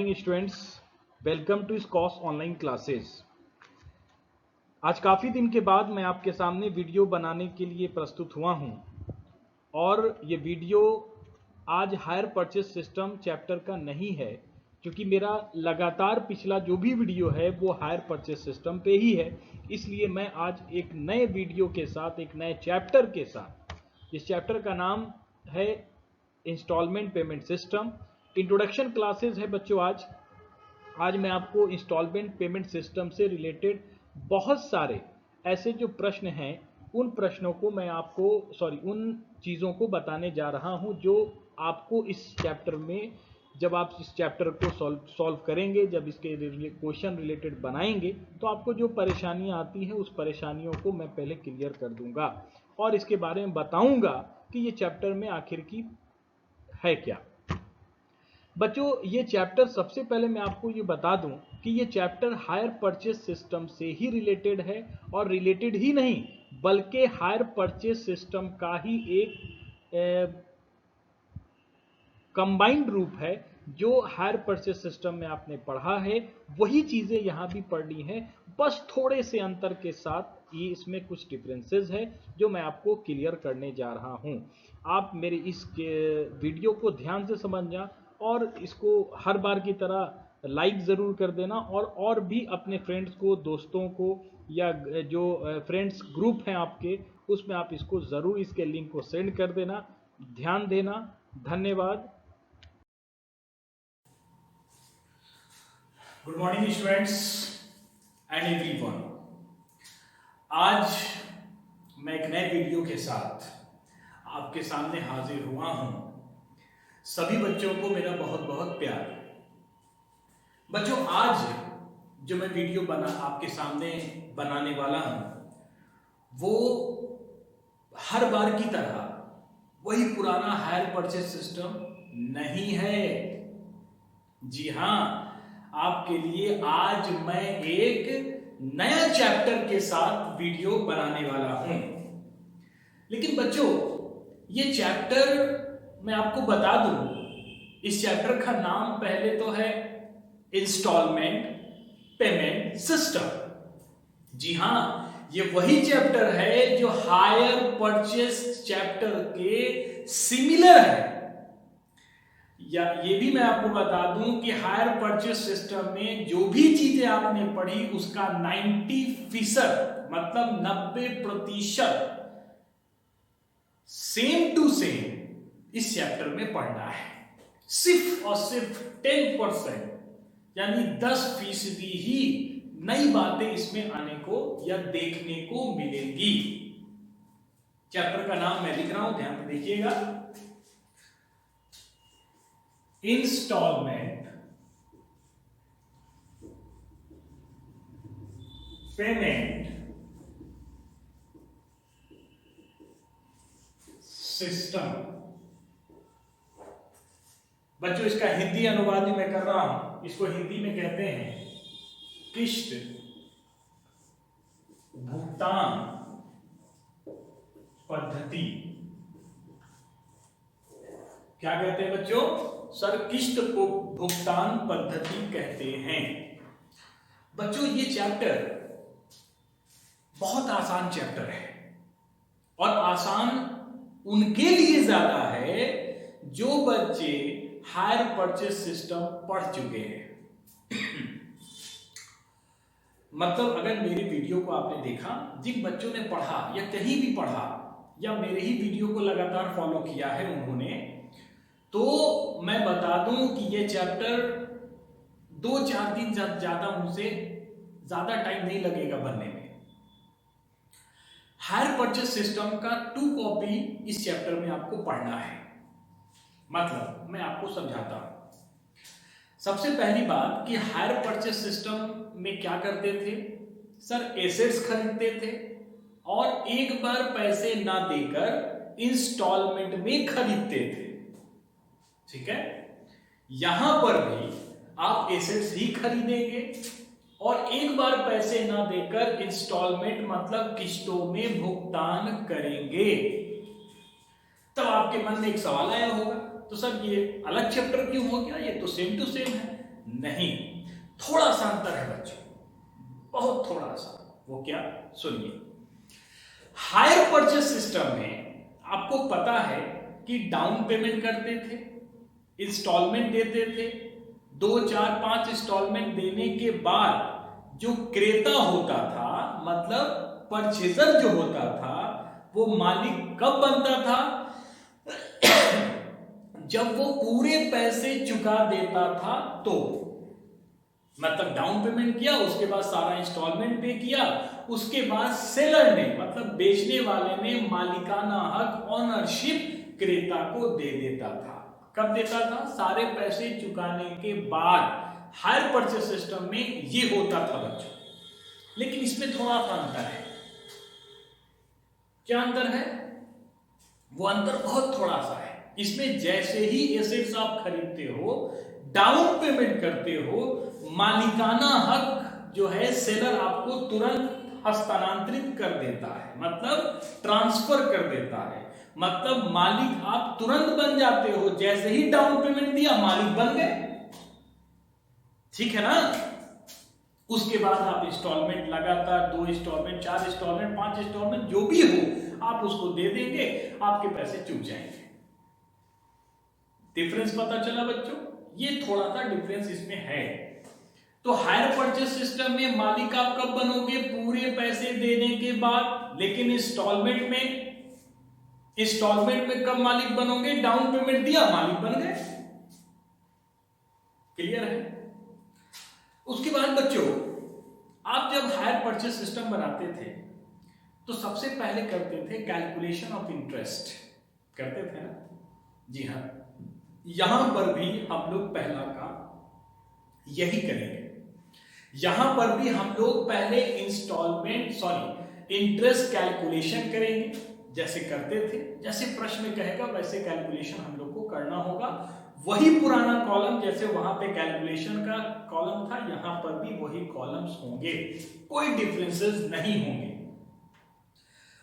Students, welcome to Scos online classes. आज काफ़ी दिन के बाद मैं आपके सामने वीडियो बनाने के लिए प्रस्तुत हुआ हूं और ये वीडियो आज हायर परचेस सिस्टम चैप्टर का नहीं है, क्योंकि मेरा लगातार पिछला जो भी वीडियो है वो हायर परचेस सिस्टम पे ही है। इसलिए मैं आज एक नए वीडियो के साथ, एक नए चैप्टर के साथ, इस चैप्टर का नाम है installment payment system. Introduction classes है बच्चों। आज मैं आपको इंस्टॉलमेंट पेमेंट सिस्टम से रिलेटेड बहुत सारे ऐसे जो प्रश्न हैं, उन प्रश्नों को मैं आपको उन चीज़ों को बताने जा रहा हूं जो आपको इस चैप्टर में, जब आप इस चैप्टर को सॉल्व करेंगे, जब इसके क्वेश्चन रिलेटेड बनाएंगे, तो आपको जो परेशानियां आती हैं उस परेशानियों को मैं पहले क्लियर कर दूंगा और इसके बारे में बताऊंगा कि ये चैप्टर में आखिर की है क्या। बच्चों, ये चैप्टर, सबसे पहले मैं आपको ये बता दूं कि ये चैप्टर हायर परचेस सिस्टम से ही रिलेटेड है, और रिलेटेड ही नहीं बल्कि हायर परचेस सिस्टम का ही एक कंबाइंड रूप है। जो हायर परचेस सिस्टम में आपने पढ़ा है वही चीज़ें यहाँ भी पढ़नी है, बस थोड़े से अंतर के साथ। ये इसमें कुछ डिफरेंसेस है जो मैं आपको क्लियर करने जा रहा हूँ। आप मेरे इस वीडियो को ध्यान से समझना और इसको हर बार की तरह लाइक ज़रूर कर देना, और भी अपने फ्रेंड्स को, दोस्तों को, या जो फ्रेंड्स ग्रुप हैं आपके, उसमें आप इसको ज़रूर, इसके लिंक को सेंड कर देना। ध्यान देना। धन्यवाद। Good morning students and everyone. आज मैं एक नए वीडियो के साथ आपके सामने हाजिर हुआ हूं। सभी बच्चों को मेरा बहुत बहुत प्यार। बच्चों, आज जो मैं वीडियो आपके सामने बनाने वाला हूं वो हर बार की तरह वही पुराना हायर परचेस सिस्टम नहीं है। जी हां, आपके लिए आज मैं एक नया चैप्टर के साथ वीडियो बनाने वाला हूं। लेकिन बच्चों, ये चैप्टर मैं आपको बता दूं, इस चैप्टर का नाम पहले तो है इंस्टॉलमेंट पेमेंट सिस्टम। जी हां, ये वही चैप्टर है जो हायर परचेस चैप्टर के सिमिलर है। या ये भी मैं आपको बता दूं कि हायर परचेस सिस्टम में जो भी चीजें आपने पढ़ी उसका 90% मतलब 90% सेम टू सेम इस चैप्टर में पढ़ना है। सिर्फ और सिर्फ 10% यानी 10% ही नई बातें इसमें आने को या देखने को मिलेंगी। चैप्टर का नाम मैं लिख रहा हूं, ध्यान से देखिएगा। Installment payment system. बच्चों, इसका हिंदी अनुवाद भी मैं कर रहा हूं। इसको हिंदी में कहते हैं किस्त भुगतान पद्धति। क्या कहते हैं बच्चों? सर, किस्त को भुगतान पद्धति कहते हैं। बच्चों, ये चैप्टर बहुत आसान चैप्टर है, और आसान उनके लिए ज्यादा है जो बच्चे हायर परचेस सिस्टम पढ़ चुके हैं। मतलब अगर मेरी वीडियो को आपने देखा, जिन बच्चों ने पढ़ा या कहीं भी पढ़ा या मेरे ही वीडियो को लगातार फॉलो किया है उन्होंने, तो मैं बता दूं कि ये चैप्टर 2-4 दिन ज्यादा मुझसे ज्यादा टाइम नहीं लगेगा बनने में। हायर परचेस सिस्टम का 2 कॉपी इस चैप्टर में आपको पढ़ना है। मतलब मैं आपको समझाता हूं। सबसे पहली बात कि हायर परचेस सिस्टम में क्या करते थे? सर, एसेट्स खरीदते थे और एक बार पैसे ना देकर इंस्टॉलमेंट में खरीदते थे। ठीक है? यहां पर भी आप एसेट्स ही खरीदेंगे और एक बार पैसे ना देकर इंस्टॉलमेंट मतलब किस्तों में भुगतान करेंगे। तब आपके मन में एक सवाल आया होगा, तो सर ये अलग चैप्टर क्यों हो गया? ये तो सेम टू सेम है। नहीं, थोड़ा सा अंतर है बच्चों, बहुत थोड़ा सा। वो क्या, सुनिए। हायर परचेस सिस्टम में आपको पता है कि डाउन पेमेंट करते थे, इंस्टॉलमेंट देते थे, 2, 4, 5 इंस्टॉलमेंट देने के बाद जो क्रेता होता था, मतलब परचेजर जो होता था, वो मालिक कब बनता था? जब वो पूरे पैसे चुका देता था तो, मतलब डाउन पेमेंट किया, उसके बाद सारा इंस्टॉलमेंट पे किया, उसके बाद सेलर ने, मतलब बेचने वाले ने मालिकाना हक, ऑनरशिप क्रेता को दे देता था। कब देता था? सारे पैसे चुकाने के बाद। हायर परचेस सिस्टम में ये होता था बच्चों, लेकिन इसमें थोड़ा सा अंतर है। क्या अंतर है? वो अंतर बहुत थोड़ा सा है। इसमें जैसे ही एसेट्स आप खरीदते हो, डाउन पेमेंट करते हो, मालिकाना हक जो है सेलर आपको तुरंत हस्तांतरित कर देता है, मतलब ट्रांसफर कर देता है, मतलब मालिक आप तुरंत बन जाते हो। जैसे ही डाउन पेमेंट दिया, मालिक बन गए। ठीक है ना? उसके बाद आप इंस्टॉलमेंट लगातार 2 इंस्टॉलमेंट, 4 इंस्टॉलमेंट, 5 इंस्टॉलमेंट जो भी हो, आप उसको दे देंगे, आपके पैसे चुक जाएंगे। डिफरेंस पता चला बच्चों? ये थोड़ा सा डिफरेंस इसमें है। तो हायर परचेस सिस्टम में मालिक आप कब बनोगे? पूरे पैसे देने के बाद। लेकिन इंस्टॉलमेंट में कब मालिक बनोगे? डाउन पेमेंट दिया, मालिक बन गए। क्लियर है? उसके बाद बच्चों, आप जब हायर परचेस सिस्टम बनाते थे तो सबसे पहले करते थे कैलकुलेशन ऑफ इंटरेस्ट, करते थे ना? जी हाँ, यहां पर भी हम लोग पहला काम यही करेंगे। यहां पर भी हम लोग पहले इंटरेस्ट कैलकुलेशन करेंगे, जैसे करते थे, जैसे प्रश्न में कहेगा वैसे कैलकुलेशन हम लोग को करना होगा। वही पुराना कॉलम, जैसे वहां पे कैलकुलेशन का कॉलम था, यहां पर भी वही कॉलम्स होंगे, कोई डिफरेंसेस नहीं होंगे।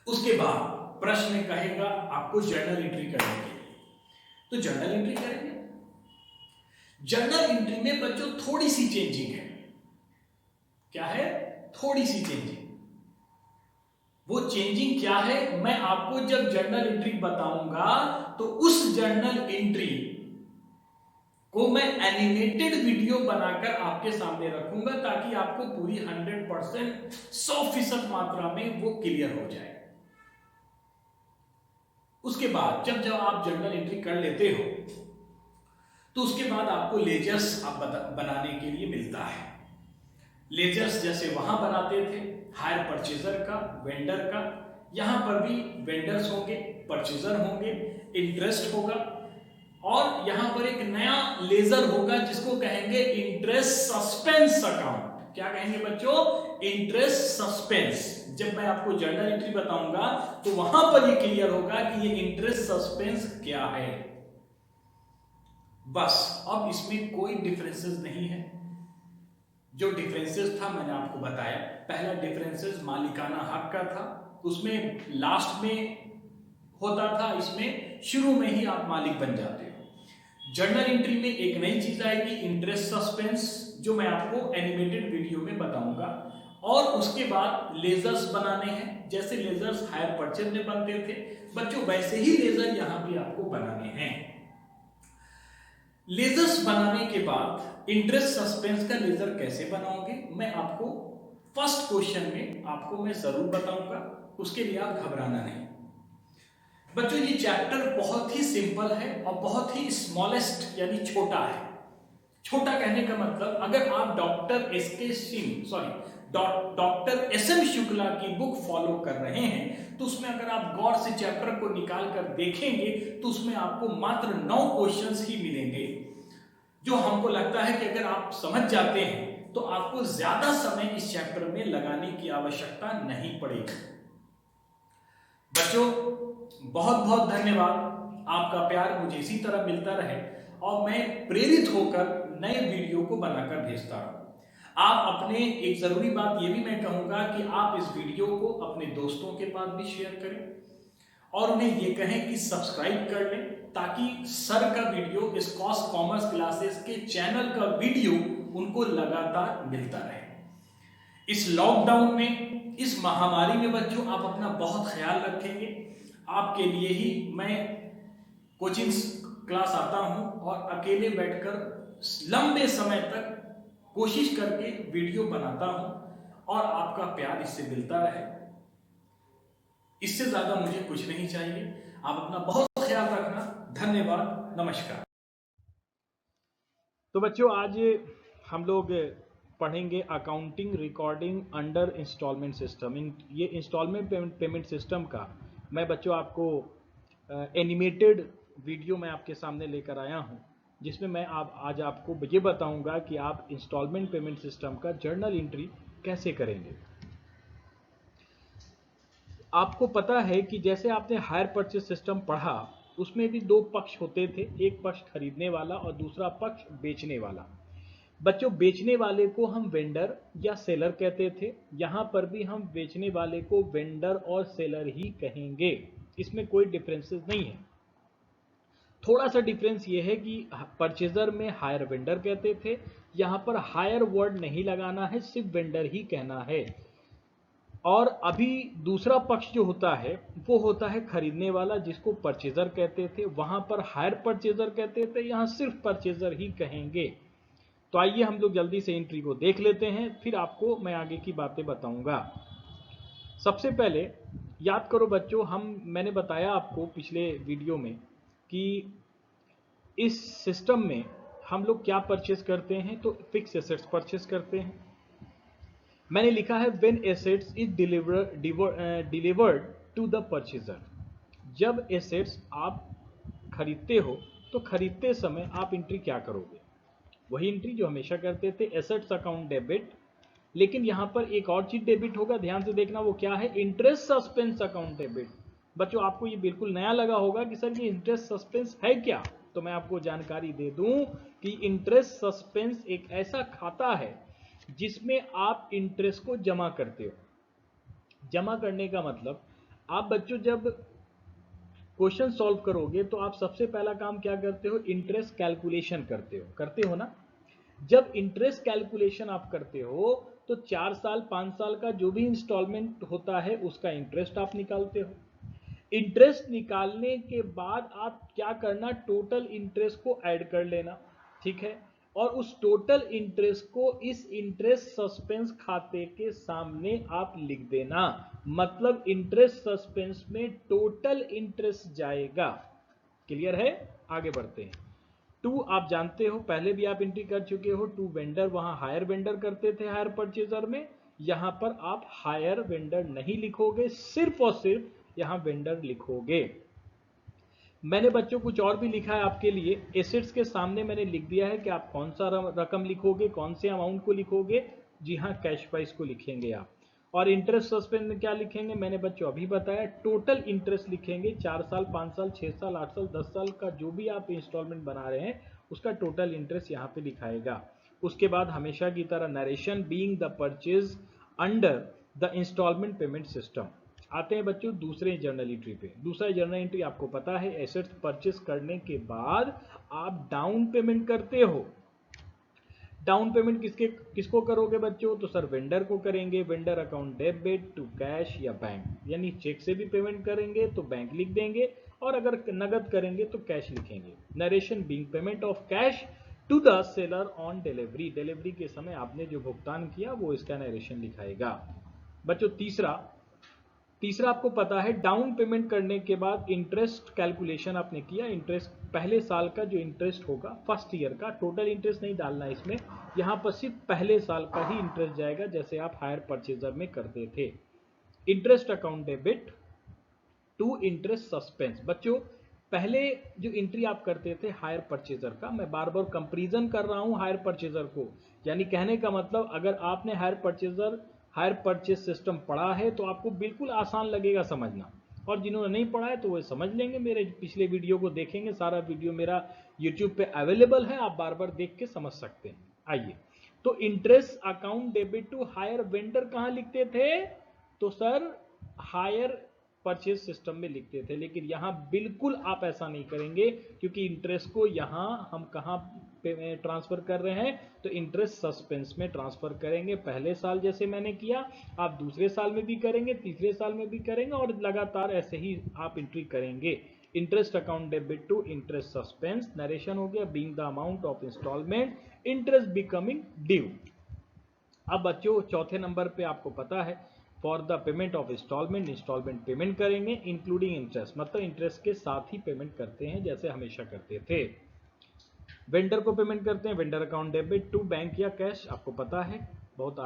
उसके बाद प्रश्न में कहेगा आपको जर्नल एंट्री करने के लिए, तो जर्नल एंट्री करेंगे। जर्नल एंट्री में बच्चों थोड़ी सी चेंजिंग है। क्या है? थोड़ी सी चेंजिंग। वो चेंजिंग क्या है, मैं आपको जब जर्नल एंट्री बताऊंगा तो उस जर्नल एंट्री को मैं एनिमेटेड वीडियो बनाकर आपके सामने रखूंगा, ताकि आपको पूरी 100%, 100% मात्रा में वो क्लियर हो जाए। उसके बाद जब आप जर्नल एंट्री कर लेते हो तो उसके बाद आपको लेजर्स बनाने के लिए मिलता है। लेजर्स जैसे वहां बनाते थे हायर परचेजर का, वेंडर का, यहां पर भी वेंडर्स होंगे, परचेजर होंगे, इंटरेस्ट होगा, और यहां पर एक नया लेजर होगा जिसको कहेंगे इंटरेस्ट सस्पेंस अकाउंट। क्या कहेंगे बच्चों? Interest suspense. जब मैं आपको जर्नल एंट्री बताऊंगा तो वहां पर ये क्लियर होगा कि ये इंटरेस्ट सस्पेंस क्या है। बस, अब इसमें कोई डिफरेंसेस नहीं है। जो डिफरेंसेस था मैंने आपको बताया। पहला डिफरेंसेस मालिकाना हक का था, उसमें लास्ट में होता था, इसमें शुरू में ही आप मालिक बन जाते हो। जर्नल एंट्री में एक नई चीज आएगी, इंटरेस्ट सस्पेंस, जो मैं आपको एनिमेटेड वीडियो में बताऊंगा। और उसके बाद लेजर्स बनाने हैं, जैसे लेजर्स हायर परचेज में बनते थे बच्चों, वैसे ही लेजर यहां भी आपको बनाने हैं। लेजर्स बनाने के बाद इंटरेस्ट सस्पेंस का लेजर कैसे बनाओगे, मैं आपको फर्स्ट क्वेश्चन में आपको मैं जरूर बताऊंगा, उसके लिए आप घबराना नहीं। बच्चों ये चैप्टर बहुत ही सिंपल है और बहुत ही स्मॉलेस्ट यानी छोटा है। छोटा कहने का मतलब, अगर आप डॉक्टर एस.एम. शुक्ला की बुक फॉलो कर रहे हैं तो उसमें अगर आप गौर से चैप्टर को निकाल कर देखेंगे तो उसमें आपको मात्र 9 क्वेश्चंस ही मिलेंगे, जो हमको लगता है कि अगर आप समझ जाते हैं तो आपको ज्यादा समय इस चैप्टर में लगाने की आवश्यकता नहीं पड़ेगी। बच्चों बहुत बहुत धन्यवाद, आपका प्यार मुझे इसी तरह मिलता रहे और मैं प्रेरित होकर नए वीडियो को बनाकर भेजता रहूं। आप अपने, एक जरूरी बात ये भी मैं कहूंगा कि आप इस वीडियो को अपने दोस्तों के पास भी शेयर करें और उन्हें ये कहें कि सब्सक्राइब कर लें, ताकि सर का वीडियो, स्कॉस कॉमर्स क्लासेस के चैनल का वीडियो उनको लगातार मिलता रहे। इस लॉकडाउन में, इस महामारी में बच्चों आप अपना बहुत ख्याल रखेंगे। आपके लिए ही मैं कोचिंग क्लास आता हूं और अकेले बैठकर लंबे समय तक कोशिश करके वीडियो बनाता हूं और आपका प्यार इससे मिलता रहे। इससे ज्यादा मुझे कुछ नहीं चाहिए। आप अपना बहुत ख्याल रखना। धन्यवाद। नमस्कार। तो बच्चों आज हम लोग पढ़ेंगे accounting recording under installment system. ये इंस्टॉलमेंट पेमेंट सिस्टम का मैं बच्चों आपको एनिमेटेड वीडियो मैं आपके सामने लेकर आया हूं, जिसमें मैं आज आपको ये बताऊंगा कि आप इंस्टॉलमेंट पेमेंट सिस्टम का जर्नल एंट्री कैसे करेंगे। आपको पता है कि जैसे आपने हायर परचेज सिस्टम पढ़ा, उसमें भी दो पक्ष होते थे, एक पक्ष खरीदने वाला और दूसरा पक्ष बेचने वाला। बच्चों बेचने वाले को हम वेंडर या सेलर कहते थे, यहां पर भी हम बेचने वाले को वेंडर और सेलर ही कहेंगे, इसमें कोई डिफरेंसेस नहीं है। थोड़ा सा डिफरेंस ये है कि परचेजर में हायर वेंडर कहते थे, यहां पर हायर वर्ड नहीं लगाना है, सिर्फ वेंडर ही कहना है। और अभी दूसरा पक्ष जो होता है वो होता है खरीदने वाला, जिसको परचेजर कहते थे, वहां पर हायर परचेजर कहते थे, यहां सिर्फ परचेजर ही कहेंगे। तो आइए हम लोग जल्दी से एंट्री को देख लेते हैं, फिर आपको मैं आगे की बातें बताऊंगा। सबसे पहले याद करो बच्चों, मैंने बताया आपको पिछले वीडियो में कि इस सिस्टम में हम लोग क्या परचेज करते हैं, तो फिक्स एसेट्स परचेज करते हैं। मैंने लिखा है when assets is delivered to the purchaser. जब एसेट्स आप खरीदते हो तो खरीदते समय आप एंट्री क्या करोगे, वही एंट्री जो हमेशा करते थे, एसेट्स अकाउंट डेबिट। लेकिन यहां पर एक और चीज डेबिट होगा, ध्यान से देखना, वो क्या है, इंटरेस्ट सस्पेंस अकाउंट डेबिट। बच्चों आपको ये बिल्कुल नया लगा होगा कि सर ये इंटरेस्ट सस्पेंस है क्या, तो मैं आपको जानकारी दे दूं कि इंटरेस्ट सस्पेंस एक ऐसा खाता है जिसमें आप इंटरेस्ट को जमा करते हो। जमा करने का मतलब, आप बच्चों जब क्वेश्चन सॉल्व करोगे तो आप सबसे पहला काम क्या करते हो, इंटरेस्ट कैलकुलेशन करते हो ना। जब इंटरेस्ट कैलकुलेशन आप करते हो तो 4 साल 5 साल का जो भी इंस्टॉलमेंट होता है उसका इंटरेस्ट आप निकालते हो। इंटरेस्ट निकालने के बाद आप क्या करना, टोटल इंटरेस्ट को ऐड कर लेना, ठीक है, और उस टोटल इंटरेस्ट को इस इंटरेस्ट सस्पेंस खाते के सामने आप लिख देना। मतलब इंटरेस्ट सस्पेंस में टोटल इंटरेस्ट जाएगा। क्लियर है? आगे बढ़ते हैं। टू आप जानते हो, पहले भी आप एंट्री कर चुके हो, टू वेंडर, वहां हायर वेंडर करते थे हायर परचेजर में, यहां पर आप हायर वेंडर नहीं लिखोगे, सिर्फ और सिर्फ यहां वेंडर लिखोगे। मैंने बच्चों कुछ और भी लिखा है आपके लिए, एसेट्स के सामने मैंने लिख दिया है कि आप कौन सा रकम लिखोगे, कौन से अमाउंट को लिखोगे। जी हाँ, कैश प्राइस को लिखेंगे आप। और इंटरेस्ट सस्पेंस में क्या लिखेंगे, मैंने बच्चों अभी बताया, टोटल इंटरेस्ट लिखेंगे। 4 साल 5 साल 6 साल 8 साल 10 साल का जो भी आप इंस्टॉलमेंट बना रहे हैं उसका टोटल इंटरेस्ट यहाँ पे लिखाएगा। उसके बाद हमेशा की तरह narration being the purchase under the installment payment system. आते हैं बच्चों दूसरे जर्नल एंट्री पे। दूसरा जर्नल एंट्री आपको पता है, एसेट्स परचेस करने के बाद आप डाउन पेमेंट करते हो। डाउन पेमेंट किसको करोगे बच्चों, तो सर वेंडर को करेंगे। Vendor account debit to cash या बैंक, यानी चेक से भी पेमेंट करेंगे तो बैंक लिख देंगे, और अगर नगद करेंगे तो कैश लिखेंगे। Narration being payment of cash to the seller on delivery, delivery के समय आपने जो भुगतान किया वो इसका नरेशन लिखाएगा। बच्चों तीसरा आपको पता है, डाउन पेमेंट करने के बाद इंटरेस्ट कैलकुलेशन आपने किया। इंटरेस्ट पहले साल का जो इंटरेस्ट होगा, फर्स्ट ईयर का, टोटल इंटरेस्ट नहीं डालना इसमें, यहां पर सिर्फ पहले साल का ही इंटरेस्ट जाएगा, जैसे आप हायर परचेजर में करते थे। Interest account debit to interest suspense. बच्चों पहले जो एंट्री आप करते थे हायर परचेजर का, मैं बार बार कंपैरिजन कर रहा हूं हायर परचेजर को, यानी कहने का मतलब अगर आपने हायर परचेज सिस्टम पढ़ा है तो आपको बिल्कुल आसान लगेगा समझना, और जिन्होंने नहीं पढ़ा है तो वो समझ लेंगे, मेरे पिछले वीडियो को देखेंगे, सारा वीडियो मेरा यूट्यूब पे अवेलेबल है, आप बार बार देख के समझ सकते हैं। आइए, तो interest account debit to hire vendor कहां लिखते थे, तो सर हायर परचेज सिस्टम में लिखते थे। लेकिन यहां बिल्कुल आप ऐसा नहीं करेंगे, क्योंकि इंटरेस्ट को यहां हम कहां ट्रांसफर कर रहे हैं तो इंटरेस्ट सस्पेंस में ट्रांसफर करेंगे। पहले साल जैसे मैंने किया आप दूसरे साल में भी करेंगे, तीसरे साल में भी करेंगे और लगातार ऐसे ही आप एंट्री करेंगे। Interest account debit to interest suspense. Narration हो गया being the amount of installment interest becoming due. अब बच्चों चौथे नंबर पे आपको पता है for the payment of installment payment करेंगे इंक्लूडिंग इंटरेस्ट, मतलब इंटरेस्ट के साथ ही पेमेंट करते हैं जैसे हमेशा करते थे। वेंडर को पेमेंट करते हैं vendor account debit to bank या कैश, आपको पता है बहुत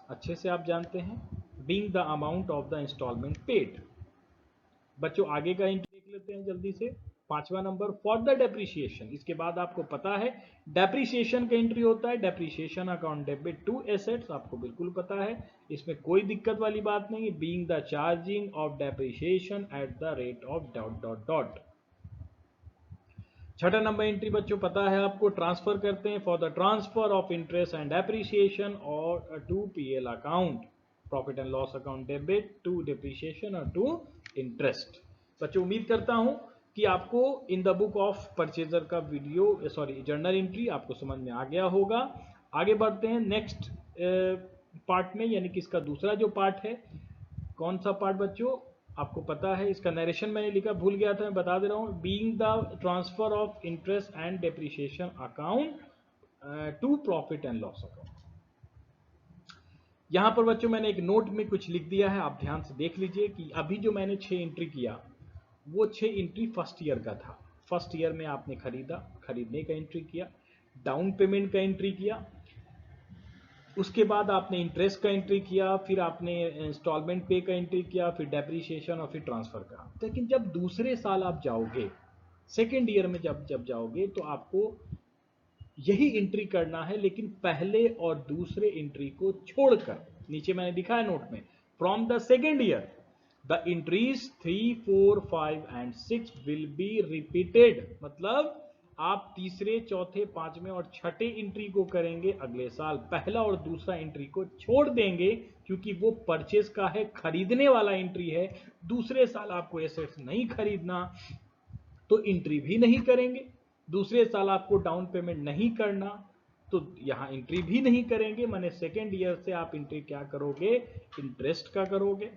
अच्छे से आप जानते हैं। Being the amount of the installment paid. बच्चों आगे का एंट्री देख लेते हैं जल्दी से। पांचवा नंबर फॉर द डेप्रीशिएशन। इसके बाद आपको पता है डेप्रीशिएशन का एंट्री होता है depreciation account debit to assets, आपको बिल्कुल पता है, इसमें कोई दिक्कत वाली बात नहीं। Being the charging of depreciation at the rate of dot dot dot. छठा नंबर एंट्री बच्चों पता है आपको, ट्रांसफर करते हैं for the transfer of interest and depreciation और to PL account, profit and loss account debit to depreciation और to interest. बच्चों उम्मीद करता हूं कि आपको in the book of purchaser का वीडियो जर्नल एंट्री आपको समझ में आ गया होगा। आगे बढ़ते हैं नेक्स्ट पार्ट में, यानी कि इसका दूसरा जो पार्ट है। कौन सा पार्ट बच्चों आपको पता है, इसका नरेशन मैंने लिखा भूल गया था, मैं बता दे रहा हूं। Being the transfer of interest and depreciation account to profit and loss account. यहां पर बच्चों मैंने एक नोट में कुछ लिख दिया है, आप ध्यान से देख लीजिए कि अभी जो मैंने 6 एंट्री किया वो 6 एंट्री फर्स्ट ईयर का था। फर्स्ट ईयर में आपने खरीदने का एंट्री किया, डाउन पेमेंट का एंट्री किया, उसके बाद आपने इंटरेस्ट का एंट्री किया, फिर आपने इंस्टॉलमेंट पे का एंट्री किया, फिर डेप्रीशिएशन और फिर ट्रांसफर का। लेकिन जब दूसरे साल आप जाओगे, सेकेंड ईयर में जब जाओगे तो आपको यही एंट्री करना है, लेकिन पहले और दूसरे एंट्री को छोड़कर। नीचे मैंने लिखा है नोट में, from the second year the entries 3, 4, 5 and 6 will be repeated. मतलब आप तीसरे, चौथे, पांचवें और छठे एंट्री को करेंगे अगले साल, पहला और दूसरा एंट्री को छोड़ देंगे क्योंकि वो परचेज का है, खरीदने वाला एंट्री है। दूसरे साल आपको एसेट्स नहीं खरीदना तो एंट्री भी नहीं करेंगे। दूसरे साल आपको डाउन पेमेंट नहीं करना तो यहां एंट्री भी नहीं करेंगे। माने सेकेंड ईयर से आप एंट्री क्या करोगे, इंटरेस्ट का करोगे,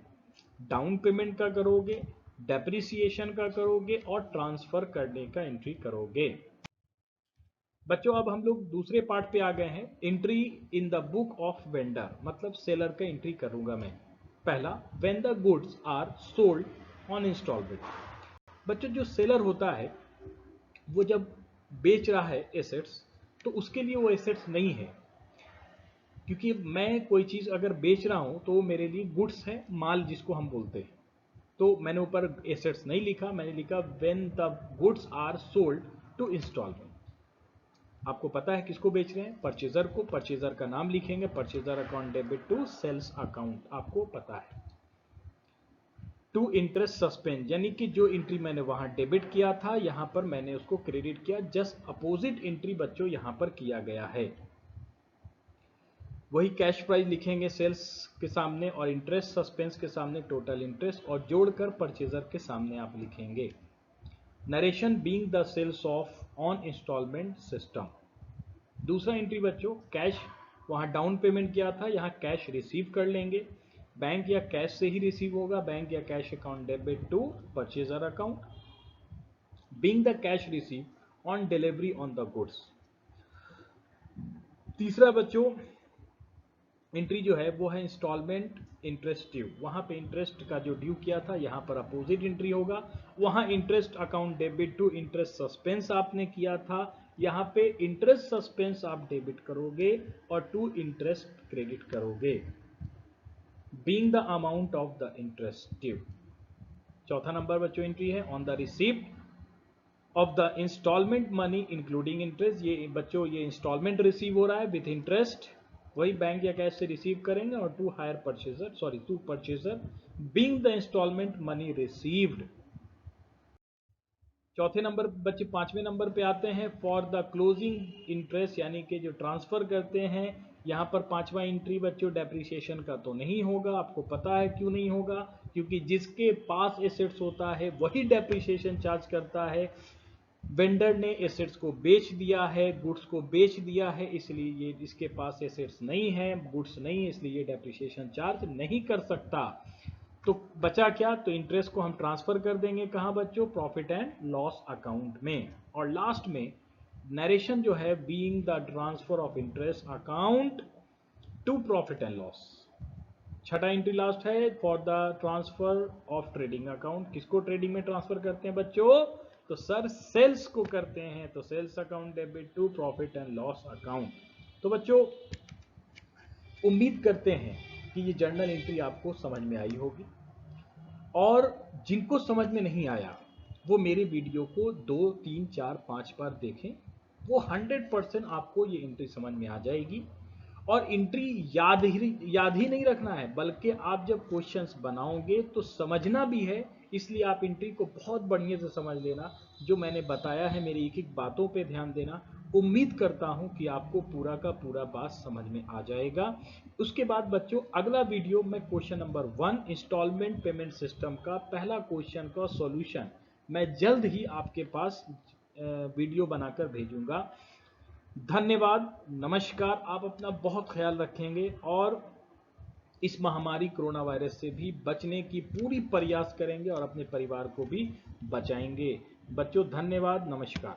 डाउन पेमेंट का करोगे, डेप्रिसिएशन का करोगे और ट्रांसफर करने का एंट्री करोगे। बच्चों अब हम लोग दूसरे पार्ट पे आ गए हैं, entry in the book of vendor, मतलब सेलर का एंट्री करूंगा मैं। पहला, when the goods are sold on installment. बच्चों जो सेलर होता है वो जब बेच रहा है एसेट्स तो उसके लिए वो एसेट्स नहीं है, क्योंकि मैं कोई चीज अगर बेच रहा हूं तो वो मेरे लिए गुड्स है, माल जिसको हम बोलते हैं। तो मैंने ऊपर एसेट्स नहीं लिखा, मैंने लिखा when the goods are sold to installment. आपको पता है किसको बेच रहे हैं, परचेजर को। परचेजर का नाम लिखेंगे, purchaser account debit to sales account, आपको पता है। टू इंटरेस्ट सस्पेंड, यानी कि जो एंट्री मैंने वहां डेबिट किया था यहां पर मैंने उसको क्रेडिट किया, जस्ट अपोजिट एंट्री बच्चों यहां पर किया गया है। वही कैश प्राइस लिखेंगे सेल्स के सामने और इंटरेस्ट सस्पेंस के सामने टोटल इंटरेस्ट, और जोड़कर परचेजर के सामने आप लिखेंगे। Narration being the sales of on installment system. दूसरा एंट्री बच्चों कैश, वहां डाउन पेमेंट किया था, यहां कैश रिसीव कर लेंगे। बैंक या कैश से ही रिसीव होगा, बैंक या cash account debit to purchaser account. Being the cash receive on delivery on the goods. तीसरा बच्चों एंट्री जो है वो है इंस्टॉलमेंट इंटरेस्ट ड्यू। वहां पे इंटरेस्ट का जो ड्यू किया था यहां पर अपोजिट एंट्री होगा। वहां interest account debit to interest suspense आपने किया था, यहां पे इंटरेस्ट सस्पेंस आप डेबिट करोगे और टू इंटरेस्ट क्रेडिट करोगे। Being the amount of the interest due. चौथा नंबर बच्चों एंट्री है on the receipt of the installment money including interest. ये बच्चों ये इंस्टॉलमेंट रिसीव हो रहा है विथ इंटरेस्ट, वही बैंक या कैश से रिसीव करेंगे। और to purchaser being the installment money received. चौथे नंबर बच्चे पांचवें नंबर पे आते हैं फॉर द क्लोजिंग इंटरेस्ट, यानी कि जो ट्रांसफर करते हैं। यहां पर पांचवा एंट्री बच्चों डेप्रिसिएशन का तो नहीं होगा, आपको पता है क्यों नहीं होगा, क्योंकि जिसके पास एसेट्स होता है वही डेप्रिसिएशन चार्ज करता है। वेंडर ने एसेट्स को बेच दिया है, गुड्स को बेच दिया है, इसलिए ये इसके पास एसेट्स नहीं है, गुड्स नहीं है, इसलिए ये डेप्रिसिएशन चार्ज नहीं कर सकता। तो बचा क्या? तो इंटरेस्ट को हम ट्रांसफर कर देंगे कहाँ बच्चों? प्रॉफिट एंड लॉस अकाउंट में। और लास्ट में नरेशन जो है, being the transfer of interest account to profit and loss. छठा एंट्री लास्ट है, for the transfer of trading account. किसको ट्रेडिंग में ट्रांसफर करते हैं बच्चों? तो सर सेल्स को करते हैं, तो sales account debit to profit and loss account. तो बच्चों उम्मीद करते हैं कि ये जर्नल एंट्री आपको समझ में आई होगी, और जिनको समझ में नहीं आया वो मेरे वीडियो को 2, 3, 4, 5 बार देखें, वो 100% आपको ये एंट्री समझ में आ जाएगी। और एंट्री याद ही नहीं रखना है, बल्कि आप जब क्वेश्चंस बनाओगे तो समझना भी है, इसलिए आप एंट्री को बहुत बढ़िया से समझ लेना। जो मैंने बताया है, मेरी एक एक बातों पे ध्यान देना। उम्मीद करता हूं कि आपको पूरा का पूरा बात समझ में आ जाएगा। उसके बाद बच्चों अगला वीडियो में question number 1 installment payment system का पहला क्वेश्चन का सॉल्यूशन मैं जल्द ही आपके पास वीडियो बनाकर भेजूंगा। धन्यवाद, नमस्कार। आप अपना बहुत ख्याल रखेंगे और इस महामारी कोरोना वायरस से भी बचने की पूरी प्रयास करेंगे और अपने परिवार को भी बचाएंगे। बच्चों धन्यवाद, नमस्कार।